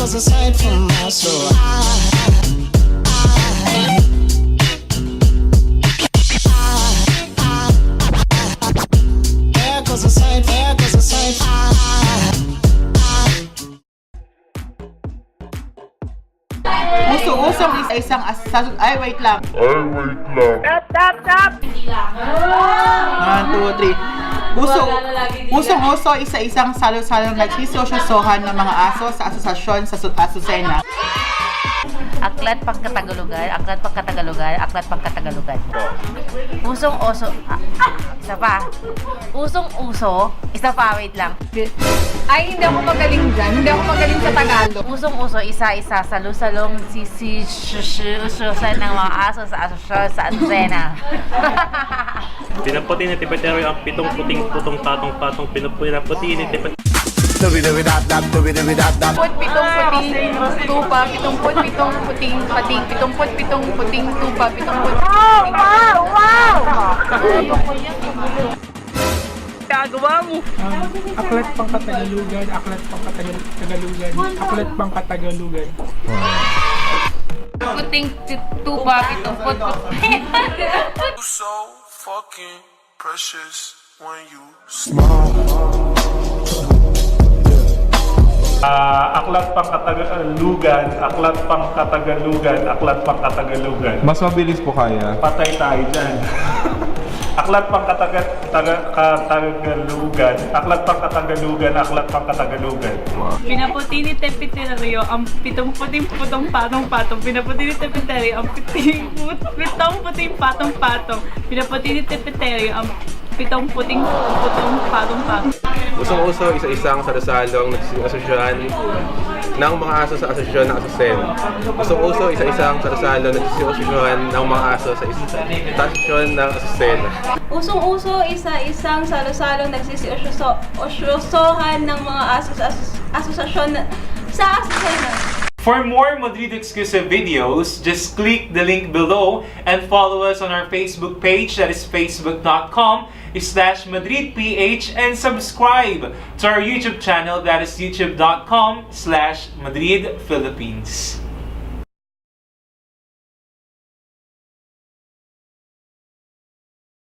goes aside from my soul. There goes aside, there goes aside. Uso-usong isa-isang ay, wait lang. Stop! 1, 2, 3. Usong-uso isa-isang salo-salong nagsisosyosohan ng mga aso sa asosasyon sa Azucena. Aklat pangkatagalugan, aklat pangkatagalugan, aklat pangkatagalugan. Usong-uso, isa pa. Usong-uso, isa pa, wait lang. Ay, hindi ako magaling dyan. Hindi ako magaling sa Tagalog. Usong-uso, isa-isa, salo-salong sisisyosan ng mga aso sa asosasyon sa Azucena. Pinaputi ni Tipetero ang pitong puting putong patong pinaputi ni Tipetero. Put pitong puting tupa, pitong puting pating, pitong puting tupa, pitong puting. Wow! Gagawa mo! Aklat pangkatagalugan, aklat pangkatagalugan, aklat pangkatagalugan. Puting tupa, pitong puting. So fucking precious when you Aklat pangkatagalugan, aklat pangkatagalugan, aklat pangkatagalugan. Mas mabilis po kaya. Patay tayo dyan. Aklat pangkatagalugan, aklat pangkatagalugan, aklat pangkatagalugan. Pinaputi ni Tipetero ang pitong puting putong patong-patong. Pinaputi ni Tipetero ang pitong puting patong-patong. Pinaputi ni Tipetero ang pitong puting putong patong-patong. Usong-uso, isa-isang salo-salong nagsisosyohan ng mga aso sa asosasyon ng Azucena. Usong-uso, isa-isang salo-salong nagsisosyohan ng mga aso sa asosasyon ng Azucena. Usong-uso, isa-isang salo-salong nagsisosyohan ng mga aso sa asosasyon sa Azucena. For more Madrid exclusive videos, just click the link below and follow us on our Facebook page, that is facebook.com/MadridPH, and subscribe to our YouTube channel, that is youtube.com/MadridPhilippines.